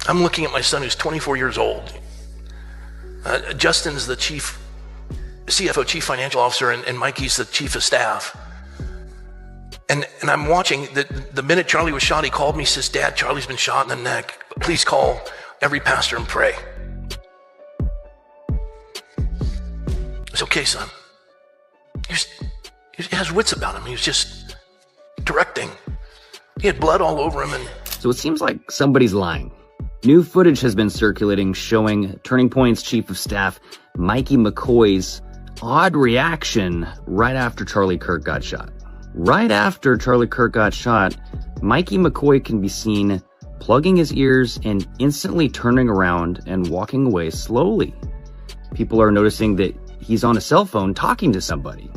I'm looking at my son who's 24 years old. Justin's the CFO, Chief Financial Officer, and Mikey's the Chief of Staff. And I'm watching, the minute Charlie was shot, he called me, says, "Dad, Charlie's been shot in the neck. Please call every pastor and pray." It's okay, son. He has wits about him. He was just directing. He had blood all over him. So it seems like somebody's lying. New footage has been circulating showing Turning Point's Chief of Staff, Mikey McCoy's odd reaction right after Charlie Kirk got shot. Right after Charlie Kirk got shot, Mikey McCoy can be seen plugging his ears and instantly turning around and walking away slowly. People are noticing that he's on a cell phone talking to somebody.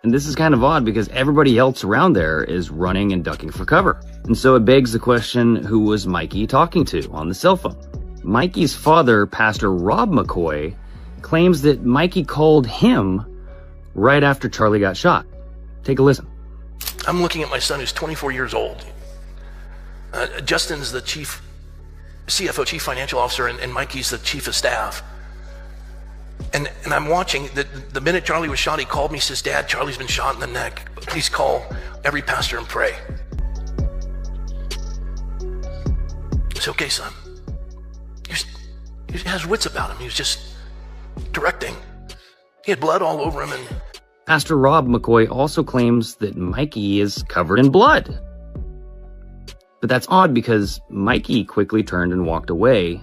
And this is kind of odd because everybody else around there is running and ducking for cover. And so it begs the question, who was Mikey talking to on the cell phone? Mikey's father, Pastor Rob McCoy, claims that Mikey called him right after Charlie got shot. Take a listen. I'm looking at my son who's 24 years old. Justin's the CFO, Chief Financial Officer, and Mikey's the Chief of Staff. And I'm watching, the minute Charlie was shot, he called me, says, "Dad, Charlie's been shot in the neck. Please call every pastor and pray." It's okay, son. He has wits about him. He was just directing. He had blood all over him. And Pastor Rob McCoy also claims that Mikey is covered in blood. But that's odd because Mikey quickly turned and walked away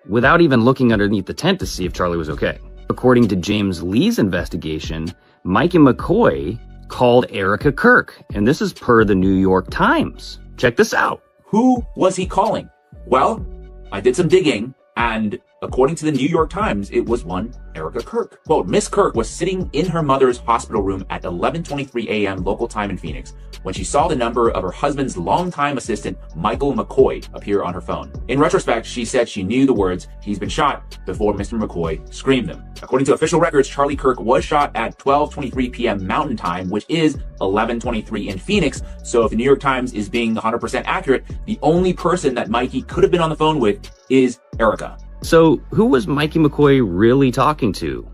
without even looking underneath the tent to see if Charlie was okay. According to James Lee's investigation, Mikey McCoy called Erika Kirk, and this is per the New York Times. Check this out. Who was he calling? Well, I did some digging, and according to the New York Times, it was one Erika Kirk. Quote, Miss Kirk was sitting in her mother's hospital room at 11:23 a.m. local time in Phoenix when she saw the number of her husband's longtime assistant, Michael McCoy, appear on her phone. In retrospect, she said she knew the words, "He's been shot," before Mr. McCoy screamed them. According to official records, Charlie Kirk was shot at 12:23 p.m. Mountain Time, which is 11:23 in Phoenix. So if the New York Times is being 100% accurate, the only person that Mikey could have been on the phone with is Erika. So who was Mikey McCoy really talking to?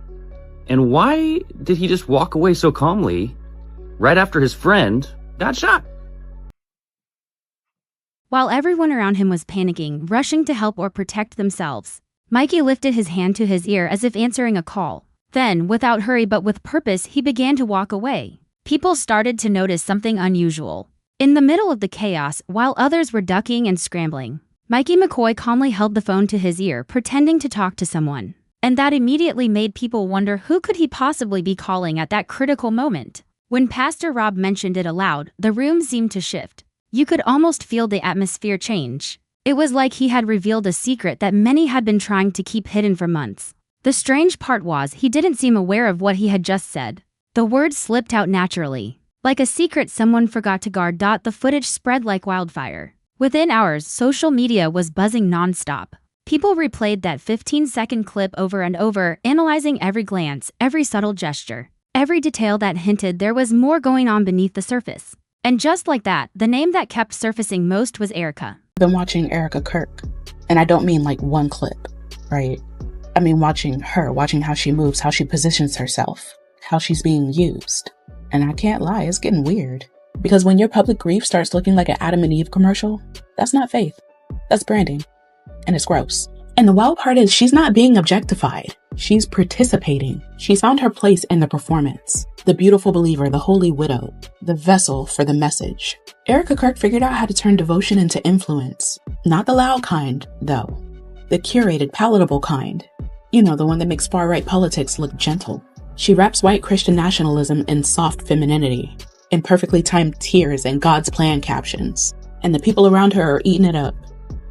And why did he just walk away so calmly right after his friend got shot? While everyone around him was panicking, rushing to help or protect themselves, Mikey lifted his hand to his ear as if answering a call. Then, without hurry but with purpose, he began to walk away. People started to notice something unusual. In the middle of the chaos, while others were ducking and scrambling, Mikey McCoy calmly held the phone to his ear, pretending to talk to someone. And that immediately made people wonder who could he possibly be calling at that critical moment. When Pastor Rob mentioned it aloud, the room seemed to shift. You could almost feel the atmosphere change. It was like he had revealed a secret that many had been trying to keep hidden for months. The strange part was he didn't seem aware of what he had just said. The words slipped out naturally. Like a secret someone forgot to guard. The footage spread like wildfire. Within hours, social media was buzzing nonstop. People replayed that 15-second clip over and over, analyzing every glance, every subtle gesture, every detail that hinted there was more going on beneath the surface. And just like that, the name that kept surfacing most was Erika. I've been watching Erika Kirk, and I don't mean like one clip, right? I mean watching her, watching how she moves, how she positions herself, how she's being used. And I can't lie, it's getting weird. Because when your public grief starts looking like an Adam and Eve commercial, that's not faith. That's branding. And it's gross. And the wild part is she's not being objectified. She's participating. She's found her place in the performance. The beautiful believer, the holy widow, the vessel for the message. Erika Kirk figured out how to turn devotion into influence. Not the loud kind, though. The curated, palatable kind. You know, the one that makes far-right politics look gentle. She wraps white Christian nationalism in soft femininity, in perfectly timed tears and God's plan captions. And the people around her are eating it up.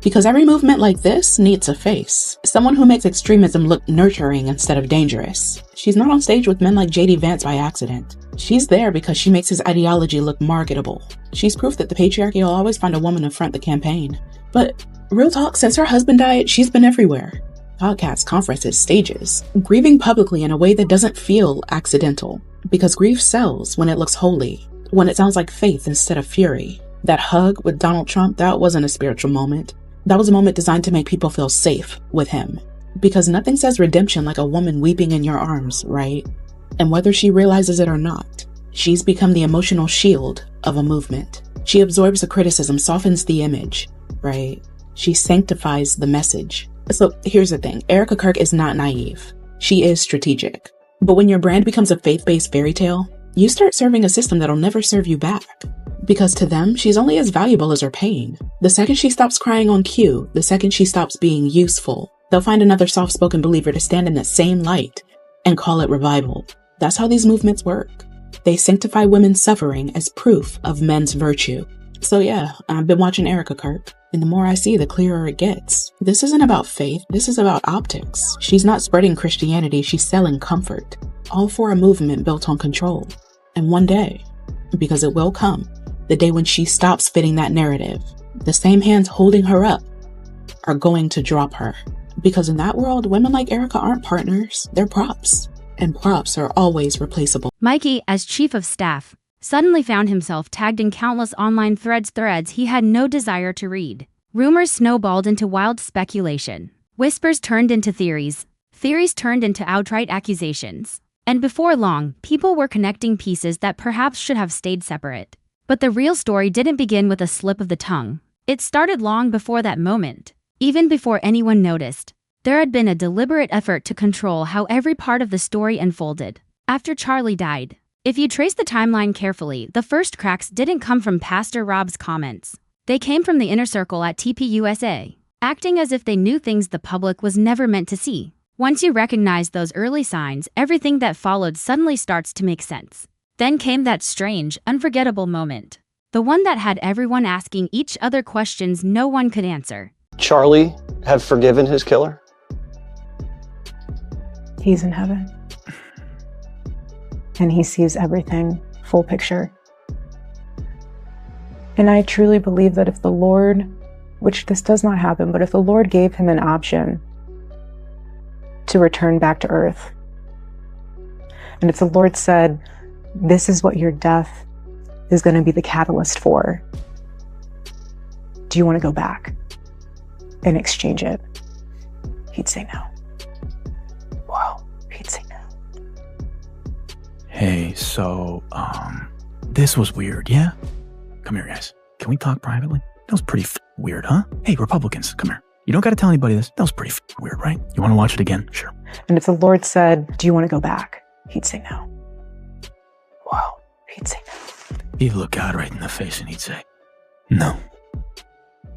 Because every movement like this needs a face. Someone who makes extremism look nurturing instead of dangerous. She's not on stage with men like J.D. Vance by accident. She's there because she makes his ideology look marketable. She's proof that the patriarchy will always find a woman to front the campaign. But real talk, since her husband died, she's been everywhere. Podcasts, conferences, stages. Grieving publicly in a way that doesn't feel accidental. Because grief sells when it looks holy. When it sounds like faith instead of fury. That hug with Donald Trump, that wasn't a spiritual moment. That was a moment designed to make people feel safe with him. Because nothing says redemption like a woman weeping in your arms, right? And whether she realizes it or not, she's become the emotional shield of a movement. She absorbs the criticism, softens the image, right? She sanctifies the message. So here's the thing. Erika Kirk is not naive. She is strategic. But when your brand becomes a faith-based fairy tale, you start serving a system that'll never serve you back. Because to them, she's only as valuable as her pain. The second she stops crying on cue, the second she stops being useful, they'll find another soft-spoken believer to stand in that same light and call it revival. That's how these movements work. They sanctify women's suffering as proof of men's virtue. So yeah, I've been watching Erika Kirk, and the more I see, the clearer it gets. This isn't about faith, this is about optics. She's not spreading Christianity, she's selling comfort. All for a movement built on control. And one day, because it will come, the day when she stops fitting that narrative, the same hands holding her up are going to drop her. Because in that world, women like Erika aren't partners, they're props. And props are always replaceable. Mikey, as chief of staff, suddenly found himself tagged in countless online threads he had no desire to read. Rumors snowballed into wild speculation. Whispers turned into theories. Theories turned into outright accusations. And before long, people were connecting pieces that perhaps should have stayed separate. But the real story didn't begin with a slip of the tongue. It started long before that moment. Even before anyone noticed, there had been a deliberate effort to control how every part of the story unfolded. After Charlie died, if you trace the timeline carefully, the first cracks didn't come from Pastor Rob's comments. They came from the inner circle at TPUSA, acting as if they knew things the public was never meant to see. Once you recognize those early signs, everything that followed suddenly starts to make sense. Then came that strange, unforgettable moment. The one that had everyone asking each other questions no one could answer. Charlie have forgiven his killer? He's in heaven. And he sees everything, full picture. And I truly believe that if the Lord, which this does not happen, but if the Lord gave him an option to return back to earth, and if the Lord said, this is what your death is going to be the catalyst for, do you want to go back and exchange it? He'd say no. Wow, he'd say no. Hey, so, this was weird, yeah? Come here, guys. Can we talk privately? That was pretty weird, huh? Hey, Republicans, come here. You don't got to tell anybody this. That was pretty weird, right? You want to watch it again? Sure. And if the Lord said, do you want to go back? He'd say no. Wow, he'd say no. He'd look God right in the face and he'd say, no.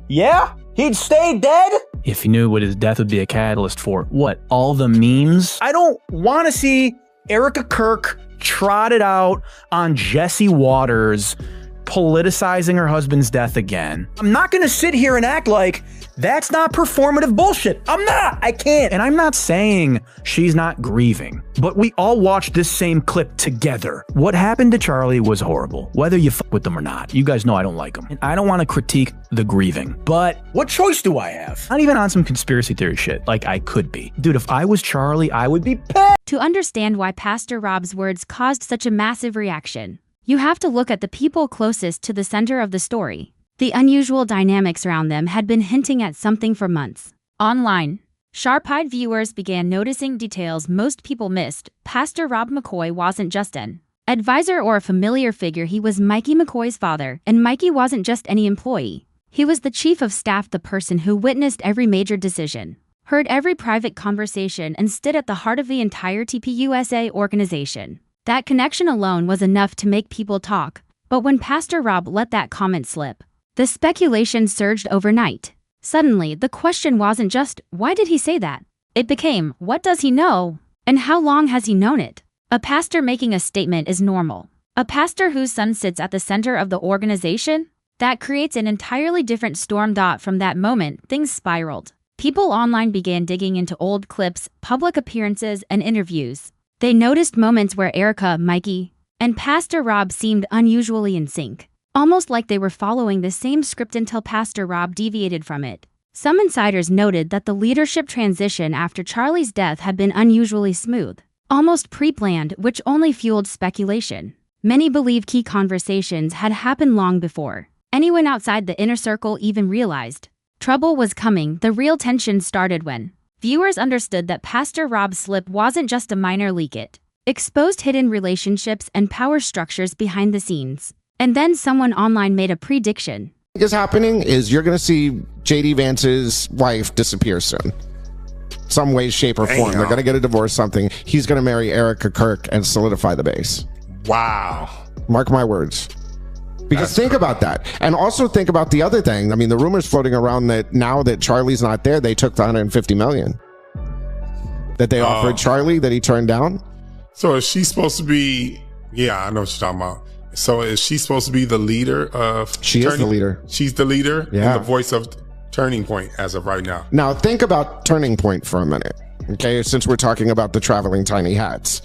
Yeah? He'd stay dead? If he knew what his death would be a catalyst for, what, all the memes? I don't want to see Erika Kirk trotted out on Jesse Waters politicizing her husband's death again. I'm not going to sit here and act like that's not performative bullshit. I'm not. I can't. And I'm not saying she's not grieving, but we all watched this same clip together. What happened to Charlie was horrible, whether you fuck with them or not. You guys know I don't like them. And I don't want to critique the grieving, but what choice do I have? not even on some conspiracy theory shit like I could be. Dude, if I was Charlie, I would be pissed. To understand why Pastor Rob's words caused such a massive reaction, you have to look at the people closest to the center of the story. The unusual dynamics around them had been hinting at something for months. Online, sharp-eyed viewers began noticing details most people missed. Pastor Rob McCoy wasn't just an advisor or a familiar figure. He was Mikey McCoy's father, and Mikey wasn't just any employee. He was the chief of staff, the person who witnessed every major decision, heard every private conversation, and stood at the heart of the entire TPUSA organization. That connection alone was enough to make people talk, but when Pastor Rob let that comment slip, the speculation surged overnight. Suddenly, the question wasn't just, why did he say that? It became, what does he know? And how long has he known it? A pastor making a statement is normal. A pastor whose son sits at the center of the organization? That creates an entirely different storm. From that moment, things spiraled. People online began digging into old clips, public appearances, and interviews. They noticed moments where Erika, Mikey, and Pastor Rob seemed unusually in sync, almost like they were following the same script until Pastor Rob deviated from it. Some insiders noted that the leadership transition after Charlie's death had been unusually smooth, almost pre-planned, which only fueled speculation. Many believe key conversations had happened long before anyone outside the inner circle even realized. Trouble was coming. The real tension started when viewers understood that Pastor Rob's slip wasn't just a minor leak. It exposed hidden relationships and power structures behind the scenes. And then someone online made a prediction. What is happening is you're going to see J.D. Vance's wife disappear soon. Some way, shape, or form. They're going to get a divorce, something. He's going to marry Erika Kirk and solidify the base. Wow. Mark my words. Because think about that. And also think about the other thing. I mean, the rumors floating around that now that Charlie's not there, they took the $150 million that they offered Charlie that he turned down. So is she supposed to be, yeah, I know what you're talking about. So is she supposed to be the leader of... She is the leader. She's the leader yeah. and the voice of Turning Point as of right now. Now think about Turning Point for a minute. Okay, since we're talking about the traveling tiny hats.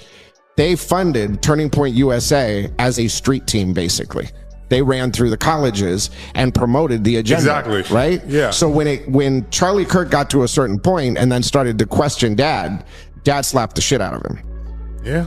They funded Turning Point USA as a street team, basically. They ran through the colleges and promoted the agenda. Exactly. Right? Yeah. So when Charlie Kirk got to a certain point and then started to question Dad slapped the shit out of him. Yeah.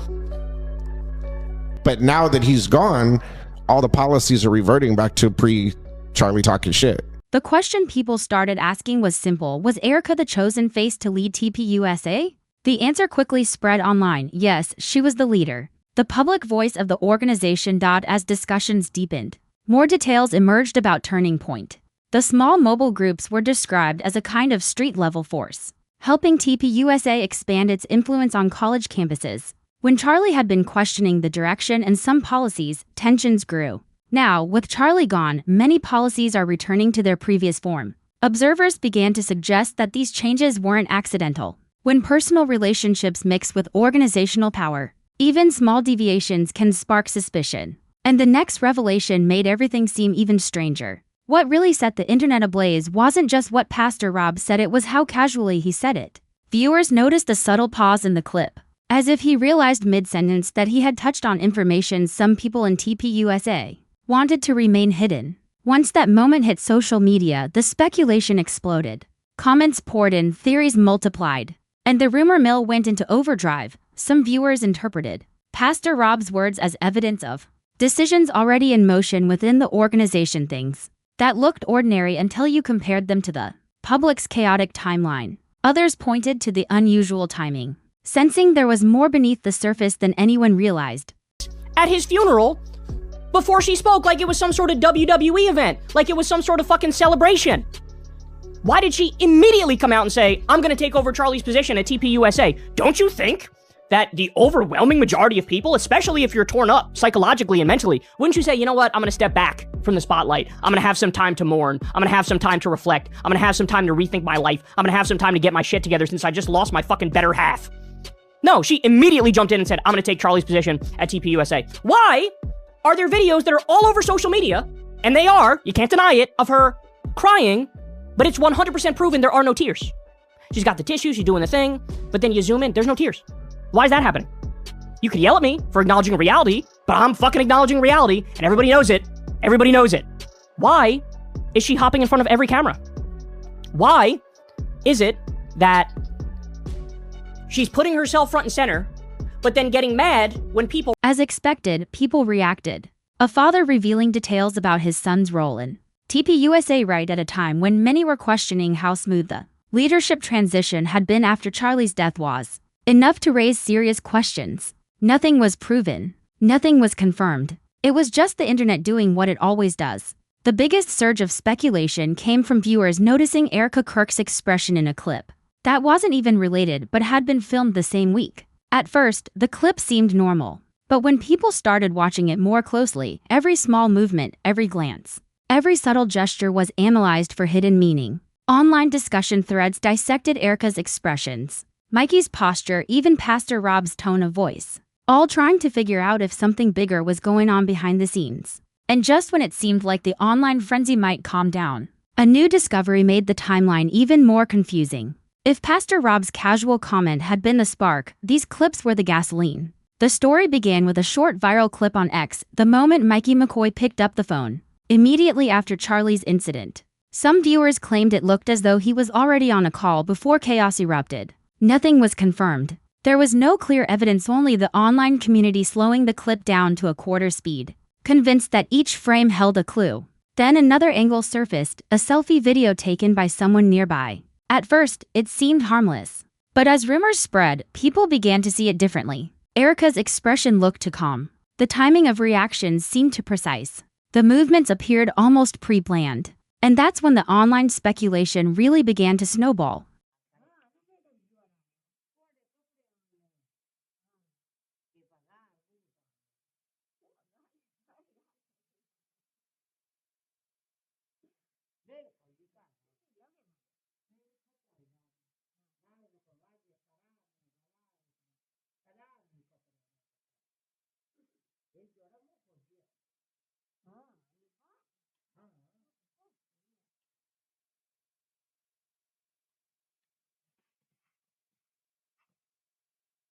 But now that he's gone, all the policies are reverting back to pre-Charlie talking shit. The question people started asking was simple. Was Erika the chosen face to lead TPUSA? The answer quickly spread online. Yes, she was the leader. The public voice of the organization. As discussions deepened, more details emerged about Turning Point. The small mobile groups were described as a kind of street-level force, helping TPUSA expand its influence on college campuses. When Charlie had been questioning the direction and some policies, tensions grew. Now, with Charlie gone, many policies are returning to their previous form. Observers began to suggest that these changes weren't accidental. When personal relationships mix with organizational power, even small deviations can spark suspicion. And the next revelation made everything seem even stranger. What really set the internet ablaze wasn't just what Pastor Rob said, it was how casually he said it. Viewers noticed a subtle pause in the clip, as if he realized mid-sentence that he had touched on information some people in TPUSA wanted to remain hidden. Once that moment hit social media, the speculation exploded. Comments poured in, theories multiplied, and the rumor mill went into overdrive. Some viewers interpreted Pastor Rob's words as evidence of decisions already in motion within the organization, things that looked ordinary until you compared them to the public's chaotic timeline. Others pointed to the unusual timing, sensing there was more beneath the surface than anyone realized. At his funeral, before she spoke like it was some sort of WWE event, like it was some sort of fucking celebration. Why did she immediately come out and say, I'm gonna take over Charlie's position at TPUSA? Don't you think that the overwhelming majority of people, especially if you're torn up psychologically and mentally, wouldn't you say, you know what, I'm gonna step back from the spotlight. I'm gonna have some time to mourn. I'm gonna have some time to reflect. I'm gonna have some time to rethink my life. I'm gonna have some time to get my shit together since I just lost my fucking better half. No, she immediately jumped in and said, I'm gonna take Charlie's position at TPUSA. Why are there videos that are all over social media, and they are, you can't deny it, of her crying, but it's 100% proven there are no tears. She's got the tissue, she's doing the thing, but then you zoom in, there's no tears. Why is that happening? You could yell at me for acknowledging reality, but I'm fucking acknowledging reality, and everybody knows it. Everybody knows it. Why is she hopping in front of every camera? Why is it that she's putting herself front and center, but then getting mad when people... As expected, people reacted. A father revealing details about his son's role in TPUSA right at a time when many were questioning how smooth the leadership transition had been after Charlie's death was. Enough to raise serious questions. Nothing was proven. Nothing was confirmed. It was just the internet doing what it always does. The biggest surge of speculation came from viewers noticing Erika Kirk's expression in a clip that wasn't even related but had been filmed the same week. At first, the clip seemed normal. But when people started watching it more closely, every small movement, every glance, every subtle gesture was analyzed for hidden meaning. Online discussion threads dissected Erika's expressions, Mikey's posture, even Pastor Rob's tone of voice, all trying to figure out if something bigger was going on behind the scenes. And just when it seemed like the online frenzy might calm down, a new discovery made the timeline even more confusing. If Pastor Rob's casual comment had been the spark, these clips were the gasoline. The story began with a short viral clip on X, the moment Mikey McCoy picked up the phone, immediately after Charlie's incident. Some viewers claimed it looked as though he was already on a call before chaos erupted. Nothing was confirmed. There was no clear evidence, only the online community slowing the clip down to a quarter speed, convinced that each frame held a clue. Then another angle surfaced, a selfie video taken by someone nearby. At first, it seemed harmless. But as rumors spread, people began to see it differently. Erika's expression looked too calm. The timing of reactions seemed too precise. The movements appeared almost pre-planned. And that's when the online speculation really began to snowball.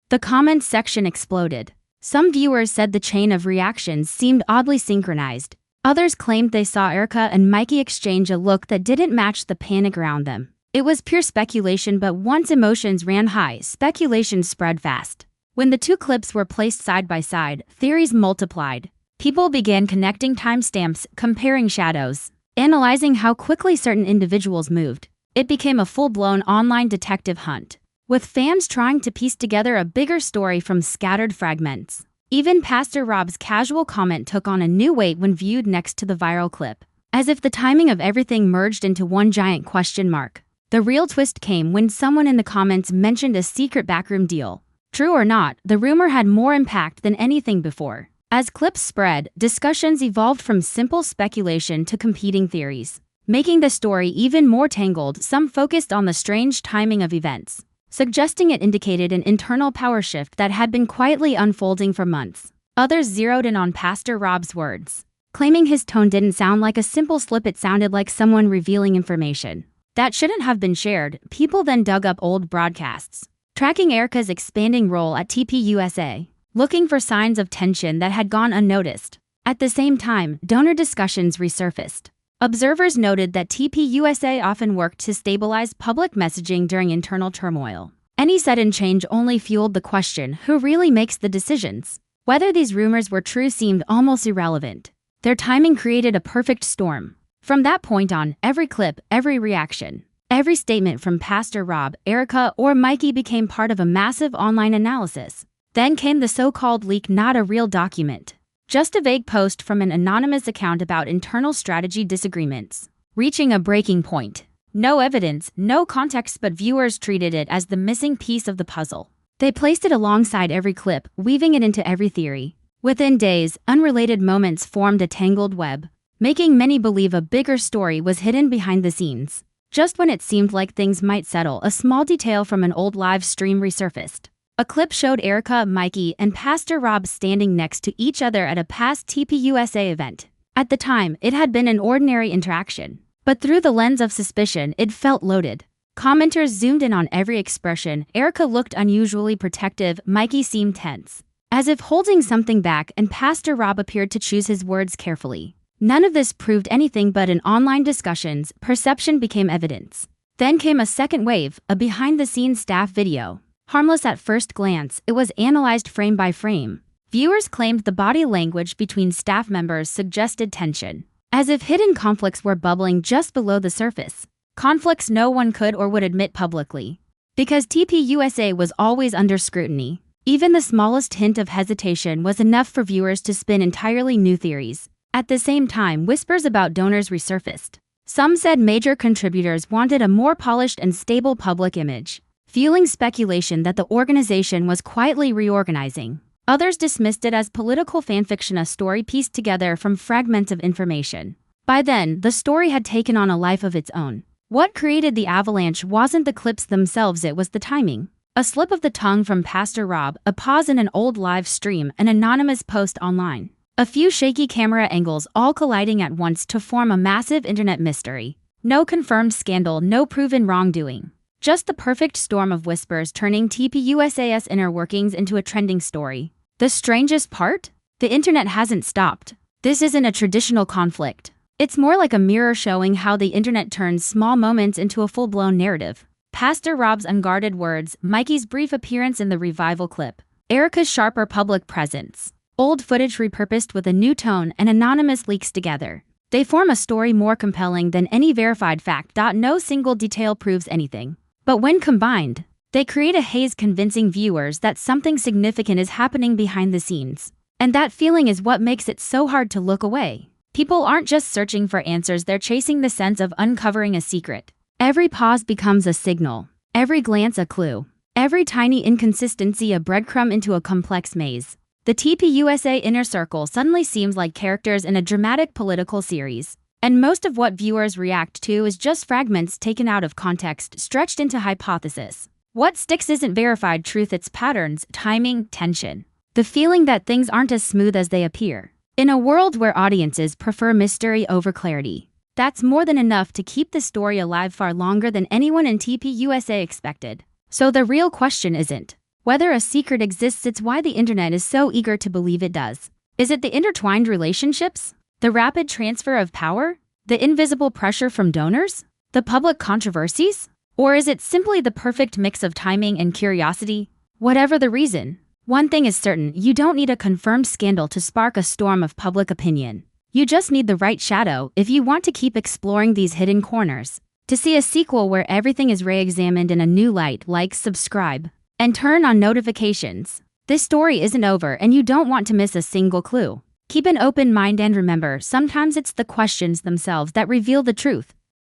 The comments section exploded. Some viewers said the chain of reactions seemed oddly synchronized. Others claimed they saw Erika and Mikey exchange a look that didn't match the panic around them. It was pure speculation, but once emotions ran high, speculation spread fast. When the two clips were placed side by side, theories multiplied. People began connecting timestamps, comparing shadows, analyzing how quickly certain individuals moved. It became a full-blown online detective hunt, with fans trying to piece together a bigger story from scattered fragments. Even Pastor Rob's casual comment took on a new weight when viewed next to the viral clip, as if the timing of everything merged into one giant question mark. The real twist came when someone in the comments mentioned a secret backroom deal. True or not, the rumor had more impact than anything before. As clips spread, discussions evolved from simple speculation to competing theories, making the story even more tangled. Some focused on the strange timing of events, suggesting it indicated an internal power shift that had been quietly unfolding for months. Others zeroed in on Pastor Rob's words, claiming his tone didn't sound like a simple slip, it sounded like someone revealing information that shouldn't have been shared. People then dug up old broadcasts, tracking Erika's expanding role at TPUSA, looking for signs of tension that had gone unnoticed. At the same time, donor discussions resurfaced. Observers noted that TPUSA often worked to stabilize public messaging during internal turmoil. Any sudden change only fueled the question, who really makes the decisions? Whether these rumors were true seemed almost irrelevant. Their timing created a perfect storm. From that point on, every clip, every reaction, every statement from Pastor Rob, Erika, or Mikey became part of a massive online analysis. Then came the so-called leak, not a real document, just a vague post from an anonymous account about internal strategy disagreements, reaching a breaking point. No evidence, no context, but viewers treated it as the missing piece of the puzzle. They placed it alongside every clip, weaving it into every theory. Within days, unrelated moments formed a tangled web, making many believe a bigger story was hidden behind the scenes. Just when it seemed like things might settle, a small detail from an old live stream resurfaced. A clip showed Erika, Mikey, and Pastor Rob standing next to each other at a past TPUSA event. At the time, it had been an ordinary interaction, but through the lens of suspicion, it felt loaded. Commenters zoomed in on every expression. Erika looked unusually protective, Mikey seemed tense, as if holding something back, and Pastor Rob appeared to choose his words carefully. None of this proved anything, but in online discussions, perception became evidence. Then came a second wave, a behind-the-scenes staff video. Harmless at first glance, it was analyzed frame by frame. Viewers claimed the body language between staff members suggested tension, as if hidden conflicts were bubbling just below the surface. Conflicts no one could or would admit publicly, because TPUSA was always under scrutiny. Even the smallest hint of hesitation was enough for viewers to spin entirely new theories. At the same time, whispers about donors resurfaced. Some said major contributors wanted a more polished and stable public image, fueling speculation that the organization was quietly reorganizing. Others dismissed it as political fanfiction, a story pieced together from fragments of information. By then, the story had taken on a life of its own. What created the avalanche wasn't the clips themselves, it was the timing. A slip of the tongue from Pastor Rob, a pause in an old live stream, an anonymous post online. A few shaky camera angles all colliding at once to form a massive internet mystery. No confirmed scandal, no proven wrongdoing. Just the perfect storm of whispers turning TPUSA's inner workings into a trending story. The strangest part? The internet hasn't stopped. This isn't a traditional conflict. It's more like a mirror showing how the internet turns small moments into a full-blown narrative. Pastor Rob's unguarded words, Mikey's brief appearance in the revival clip, Erika's sharper public presence, old footage repurposed with a new tone, and anonymous leaks together They form a story more compelling than any verified fact. No single detail proves anything. But when combined, they create a haze convincing viewers that something significant is happening behind the scenes. And that feeling is what makes it so hard to look away. People aren't just searching for answers, they're chasing the sense of uncovering a secret. Every pause becomes a signal, every glance a clue, every tiny inconsistency a breadcrumb into a complex maze. The TPUSA inner circle suddenly seems like characters in a dramatic political series. And most of what viewers react to is just fragments taken out of context, stretched into hypothesis. What sticks isn't verified truth, it's patterns, timing, tension. The feeling that things aren't as smooth as they appear. In a world where audiences prefer mystery over clarity, that's more than enough to keep the story alive far longer than anyone in TPUSA expected. So the real question isn't whether a secret exists, it's why the internet is so eager to believe it does. Is it the intertwined relationships? The rapid transfer of power? The invisible pressure from donors? The public controversies? Or is it simply the perfect mix of timing and curiosity? Whatever the reason, one thing is certain: you don't need a confirmed scandal to spark a storm of public opinion. You just need the right shadow if you want to keep exploring these hidden corners. To see a sequel where everything is re-examined in a new light, like, subscribe, and turn on notifications. This story isn't over, and you don't want to miss a single clue. Keep an open mind and remember, sometimes it's the questions themselves that reveal the truth.